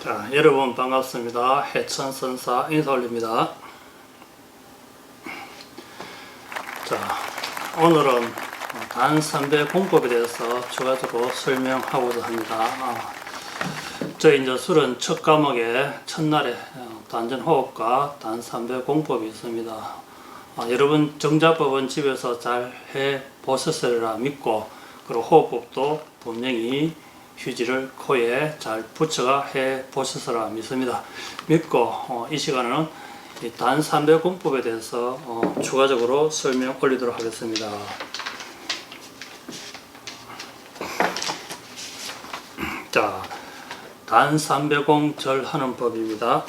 자, 여러분 반갑습니다. 해천선사 인사 올립니다. 자, 오늘은 단300 공법에 대해서 추가적으로 설명하고자 합니다. 저희 이제 술은 첫 과목에 첫날에 단전호흡과 단300 공법이 있습니다. 여러분 정자법은 집에서 잘 해 보셨으리라 믿고, 그리고 호흡법도 분명히 휴지를 코에 잘 붙여가 해 보셨으라 믿습니다. 믿고 이 시간에는 단300 공법에 대해서 추가적으로 설명 올리도록 하겠습니다. 자, 단300공 절하는 법입니다.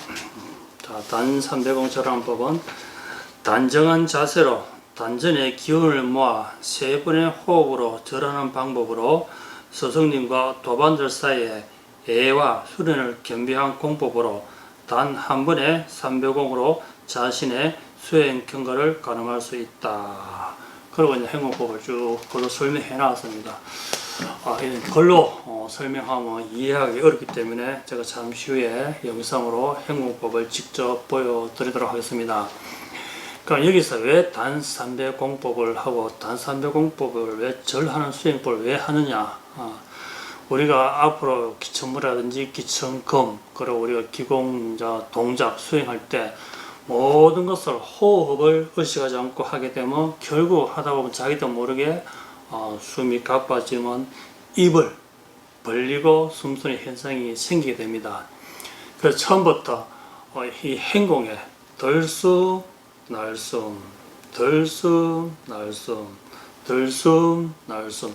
자, 단300공 절하는 법은 단정한 자세로 단전의 기운을 모아 세 번의 호흡으로 절하는 방법으로 스승님과 도반들 사이에 애와 수련을 겸비한 공법으로 단 한 번의 300공으로 자신의 수행 경과를 가늠할 수 있다. 그리고 이제 행공법을 쭉 글로 설명해 놨습니다. 글로 설명하면 이해하기 어렵기 때문에 제가 잠시 후에 영상으로 행공법을 직접 보여드리도록 하겠습니다. 그럼 여기서 왜 단300 공법을 하고 단300 공법을 왜 절하는 수행법을 왜 하느냐? 우리가 앞으로 기천무라든지 기천금, 그리고 우리가 기공자 동작 수행할 때 모든 것을 호흡을 의식하지 않고 하게 되면 결국 하다 보면 자기도 모르게 숨이 가빠지면 입을 벌리고 숨소리 현상이 생기게 됩니다. 그래서 처음부터 이 행공에 들숨 날숨, 들숨 날숨, 들숨 날숨,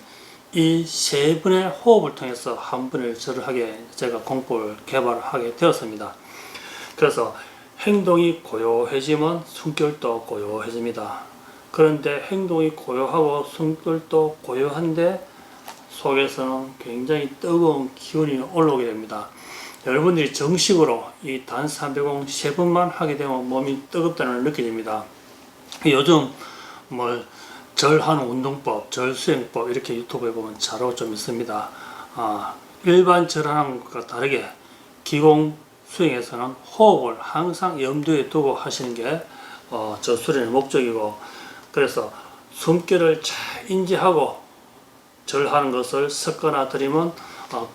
이 세 번의 호흡을 통해서 한 번을 절을 하게 제가 공법을 개발하게 되었습니다. 그래서 행동이 고요해지면 숨결도 고요해집니다. 그런데 행동이 고요하고 숨결도 고요한데 속에서는 굉장히 뜨거운 기운이 올라오게 됩니다. 여러분들이 정식으로 이 단300공 세 번만 하게 되면 몸이 뜨겁다는 걸 느끼게 됩니다. 요즘 절하는 운동법, 절수행법 이렇게 유튜브에 보면 자료 좀 있습니다. 일반 절하는 것과 다르게 기공 수행에서는 호흡을 항상 염두에 두고 하시는 게 저 수련의 목적이고, 그래서 숨결을 잘 인지하고 절하는 것을 섞어놔 드리면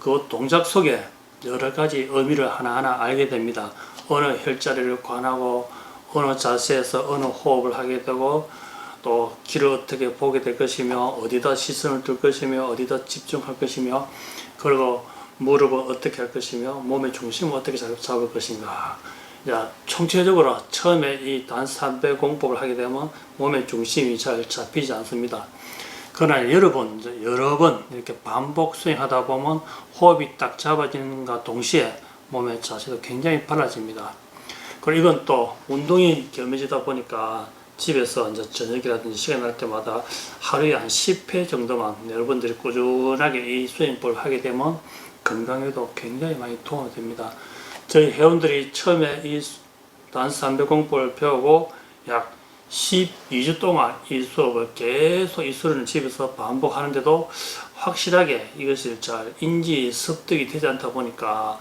그 동작 속에 여러 가지 의미를 하나하나 알게 됩니다. 어느 혈자리를 관하고 어느 자세에서 어느 호흡을 하게 되고, 또 길을 어떻게 보게 될 것이며 어디다 시선을 둘 것이며 어디다 집중할 것이며, 그리고 무릎은 어떻게 할 것이며 몸의 중심을 어떻게 잡을 것인가. 자, 총체적으로 처음에 이 단300 공법을 하게 되면 몸의 중심이 잘 잡히지 않습니다. 그러나 여러 번 이렇게 반복 수행하다 보면 호흡이 딱 잡아지는가 동시에 몸의 자세도 굉장히 빨라집니다. 그리고 이건 또 운동이 겸해지다 보니까 집에서 이제 저녁이라든지 시간 날 때마다 하루에 한 10회 정도만 여러분들이 꾸준하게 이 수행법을 하게 되면 건강에도 굉장히 많이 도움이 됩니다. 저희 회원들이 처음에 이 단300 공법을 배우고 약 12주 동안 이 수업을 계속 이 수련을 집에서 반복하는데도 확실하게 이것을 잘 인지 습득이 되지 않다 보니까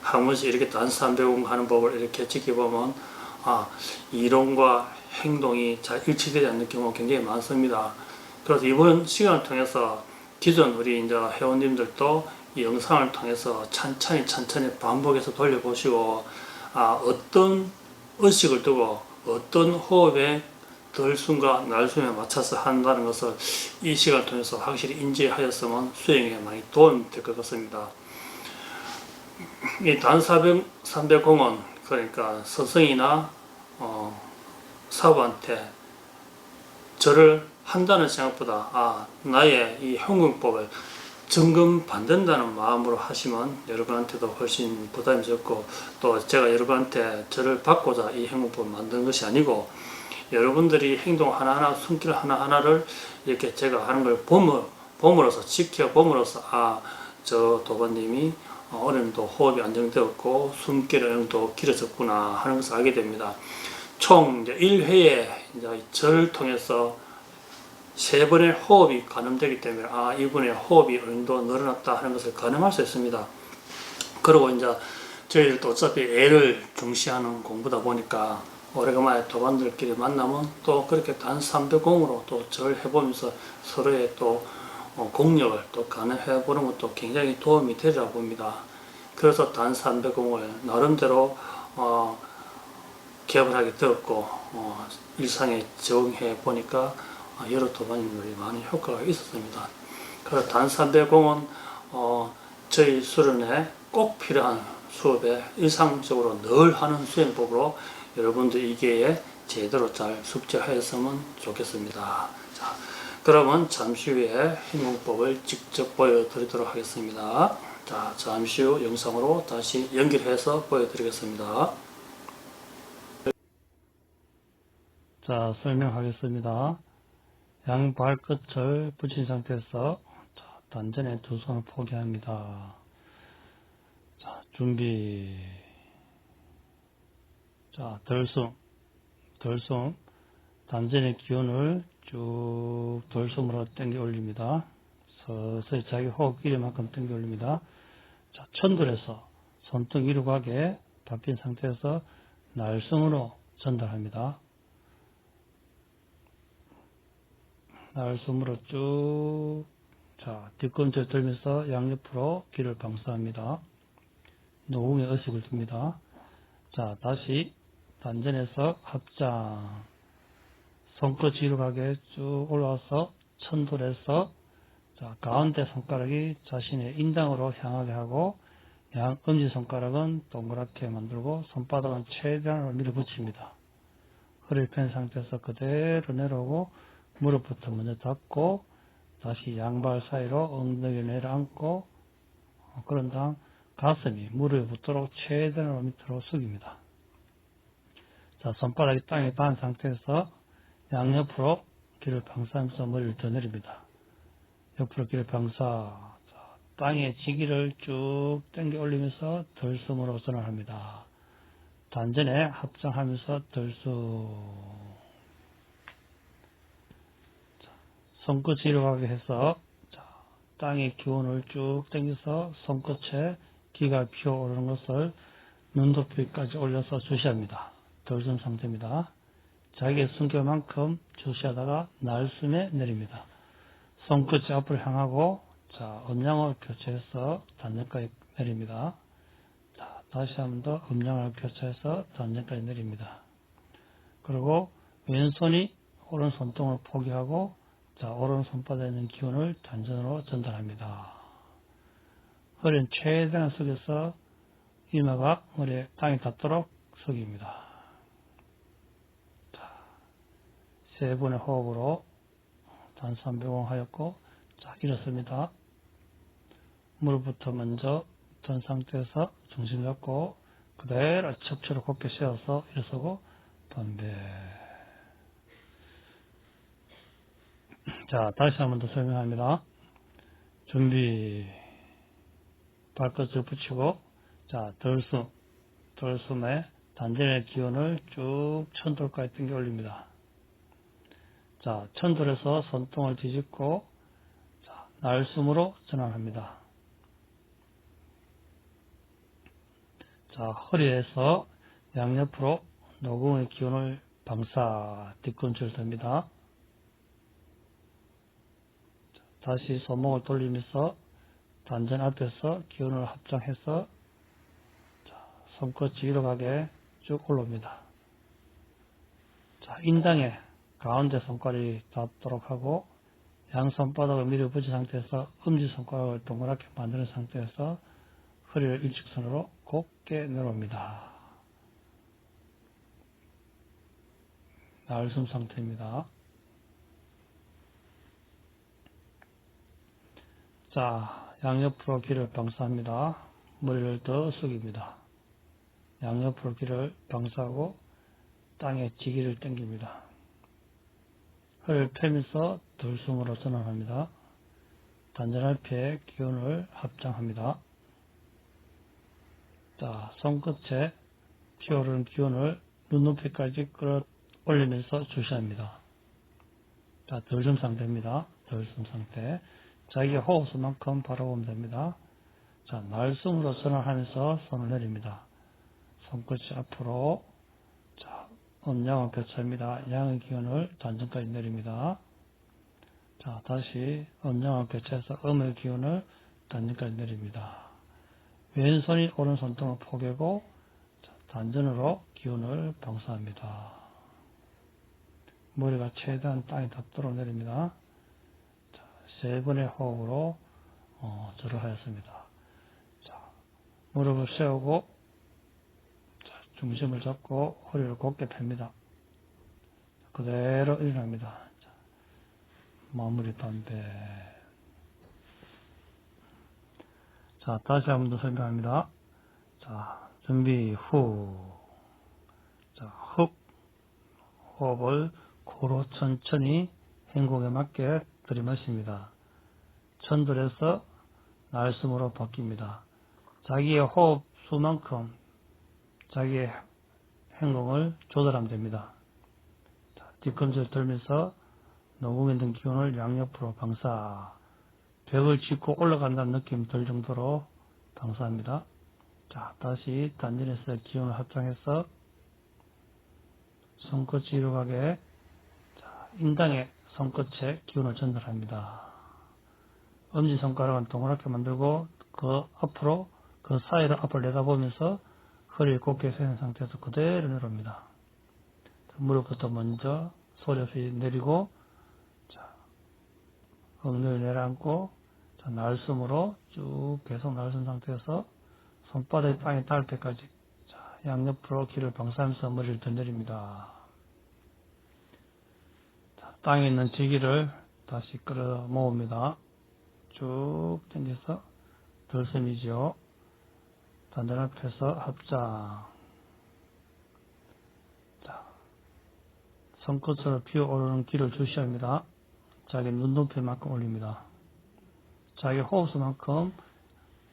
한 번씩 이렇게 단300 하는 법을 이렇게 지켜보면 이론과 행동이 잘 일치되지 않는 경우가 굉장히 많습니다. 그래서 이번 시간을 통해서 기존 우리 이제 회원님들도 이 영상을 통해서 천천히 반복해서 돌려보시고 어떤 의식을 두고 어떤 호흡에 들숨과 날숨에 맞춰서 한다는 것을 이 시간을 통해서 확실히 인지하였으면 수행에 많이 도움이 될 것 같습니다. 이 단300공은 그러니까 스승이나 사부한테 절을 한다는 생각보다 나의 이 행공법을 점검받는다는 마음으로 하시면 여러분한테도 훨씬 부담이 적고, 또 제가 여러분한테 절을 받고자 이 행공법을 만든 것이 아니고 여러분들이 행동 하나하나 숨길 하나하나를 이렇게 제가 하는 걸 봄으로써 지켜봄으로써 저 도반님이 어느 정도 호흡이 안정되었고 숨결이 어느 정도 길어졌구나 하는 것을 알게 됩니다. 총 이제 1회에 이제 절을 통해서 세 번의 호흡이 가늠되기 때문에 이분의 호흡이 어느 정도 늘어났다 하는 것을 가늠할 수 있습니다. 그리고 이제 저희들도 어차피 애를 중시하는 공부다 보니까 오래간만에 도반들끼리 만나면 또 그렇게 단 300공으로 또 절 해보면서 서로의 또 공력을 또 가늠해보는 것도 굉장히 도움이 되리라 봅니다. 그래서 단 300공을 나름대로 개발하게 되었고 일상에 적용해 보니까 여러 도반님들이 많은 효과가 있었습니다. 그래서 단 300공은 저희 수련회 꼭 필요한 수업에 일상적으로 늘 하는 수행법으로 여러분들 이 기회에 제대로 잘 숙지하였으면 좋겠습니다. 자, 그러면 잠시 후에 행동법을 직접 보여드리도록 하겠습니다. 자, 잠시 후 영상으로 다시 연결해서 보여드리겠습니다. 자, 설명하겠습니다. 양발끝을 붙인 상태에서 단전에 두 손을 포기합니다. 자, 준비. 자, 덜숨. 단전의 기운을 쭉 덜숨으로 당겨 올립니다. 서서히 자기 호흡 길이만큼 당겨 올립니다. 자, 천돌에서 손등 위로 가게 밟힌 상태에서 날숨으로 전달합니다. 날숨으로 쭉, 자, 뒤꿈치를 들면서 양옆으로 귀를 방수합니다. 노궁에 의식을 둡니다. 자, 다시 단전에서 합장. 손끝 뒤로 가게 쭉 올라와서 천돌에서, 자, 가운데 손가락이 자신의 인당으로 향하게 하고, 양 엄지손가락은 동그랗게 만들고, 손바닥은 최대한으로 밀어붙입니다. 허리를 편 상태에서 그대로 내려오고, 무릎부터 먼저 닫고, 다시 양발 사이로 엉덩이를 내려앉고, 그런 다음 가슴이 무릎에 붙도록 최대한으로 밑으로 숙입니다. 자, 손바닥이 땅에 닿은 상태에서 양옆으로 귀를 방사하면서 머리를 더 내립니다. 옆으로 귀를 방사. 자, 땅에 지기를 쭉 당겨 올리면서 덜숨으로 전환합니다. 단전에 합장하면서 덜숨. 손끝 뒤로 가게 해서, 자, 땅의 기운을 쭉 당겨서 손끝에 기가 피어오르는 것을 눈높이까지 올려서 주시합니다. 덜숨 상태입니다. 자기의 숨결만큼 주시하다가 날숨에 내립니다. 손끝이 앞으로 향하고, 자, 음량을 교체해서 단전까지 내립니다. 자, 다시 한 번 더 음량을 교체해서 단전까지 내립니다. 그리고 왼손이 오른손등을 포기하고, 자, 오른 손바닥에 있는 기운을 단전으로 전달합니다. 허리는 최대한 숙여서 이마가 머리에 땅에 닿도록 숙입니다. 자, 세 번의 호흡으로 단삼배공 하였고, 자, 일어섭니다. 무릎부터 먼저 든 상태에서 중심 잡고 그대로 척추를 곧게 세워서 일어서고 반배. 자, 다시 한 번 더 설명합니다. 준비. 발끝을 붙이고, 자, 덜숨에 단전의 기운을 쭉 천돌까지 당겨 올립니다. 자, 천돌에서 손등을 뒤집고, 자, 날숨으로 전환합니다. 자, 허리에서 양옆으로 노궁의 기운을 방사, 뒤꿈치를 듭니다. 다시 손목을 돌리면서 단전 앞에서 기운을 합장해서, 자, 손끝 위로 가게 쭉 올라옵니다. 자, 인당에 가운데 손가락이 닿도록 하고, 양손바닥을 밀어붙인 상태에서 엄지손가락을 동그랗게 만드는 상태에서 허리를 일직선으로 곧게 내려옵니다. 날숨 상태입니다. 자, 양옆으로 귀를 방사합니다. 머리를 더 숙입니다. 양옆으로 귀를 방사하고 땅에 지기를 당깁니다. 허리를 펴면서 덜숨으로 전환합니다. 단전할피에 기운을 합장합니다. 자, 손끝에 피어오르는 기운을 눈높이까지 끌어올리면서 주시합니다. 자, 덜숨 상태입니다. 덜숨 상태. 자기 호흡수만큼 바라보면 됩니다. 자, 날숨으로 전환하면서 손을 내립니다. 손끝이 앞으로. 자, 음양을 교체합니다. 양의 기운을 단전까지 내립니다. 자, 다시 음양을 교체해서 음의 기운을 단전까지 내립니다. 왼손이 오른손등을 포개고 단전으로 기운을 방사합니다. 머리가 최대한 땅에 닿도록 내립니다. 자, 3번의 호흡으로 절을 하였습니다. 자, 무릎을 세우고 자, 중심을 잡고 허리를 곧게 펴니다. 그대로 일어납니다. 자, 마무리 반대. 자, 다시 한 번 더 설명합니다. 자, 준비 후. 자, 흡. 호흡을 코로 천천히 행곡에 맞게 들이마십니다. 천들에서 날숨으로 바뀝니다. 자기의 호흡 수만큼 자기의 행동을 조절하면 됩니다. 자, 뒤꿈치를 들면서 노궁에 있는 기운을 양옆으로 방사. 벽을 짚고 올라간다는 느낌 들 정도로 방사합니다. 자, 다시 단전에서 기운을 합장해서 손끝이 이루가게 인당의 손끝에 기운을 전달합니다. 엄지손가락은 동그랗게 만들고 그 앞으로 그 사이를 앞을 내다보면서 허리를 곧게 세운 상태에서 그대로 내려옵니다. 무릎부터 먼저 소리 없이 내리고 엉덩이를 내려앉고 날숨으로 쭉 계속 날숨 상태에서 손바닥이 땅에 닿을 때까지 양옆으로 기를 방사하면서 머리를 더 내립니다. 땅에 있는 지기를 다시 끌어 모읍니다. 쭉 당겨서 들숨이죠. 단전 앞에서 합장. 자, 손끝으로 피어오르는 기를 주시합니다. 자기 눈높이만큼 올립니다. 자기 호흡수만큼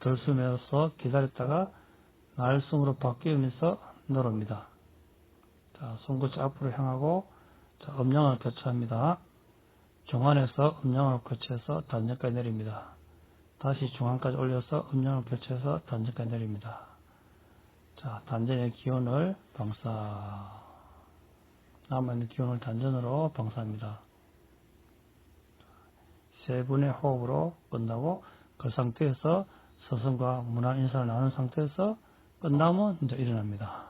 들숨에서 기다렸다가 날숨으로 바뀌면서 내려옵니다. 자, 손끝이 앞으로 향하고 자, 음량을 교체합니다. 중안에서 음량을 교체해서 단전까지 내립니다. 다시 중안까지 올려서 음량을 교체해서 단전까지 내립니다. 자, 단전의 기운을 방사. 남아있는 기운을 단전으로 방사합니다. 3분의 호흡으로 끝나고 그 상태에서 스승과 문안 인사를 나눈 상태에서 끝나면 이제 일어납니다.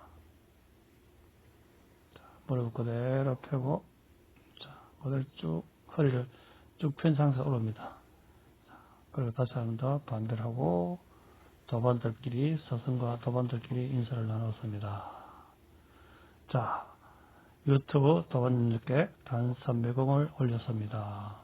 자, 무릎 그대로 펴고 자, 그대로 쭉 허리를 쭉 편 상태에서 오릅니다. 그리고 다시 한 번 더 반대를 하고 도반들끼리 스승과 도반들끼리 인사를 나눴습니다. 자, 유튜브 도반님께 단 300원을 올렸습니다.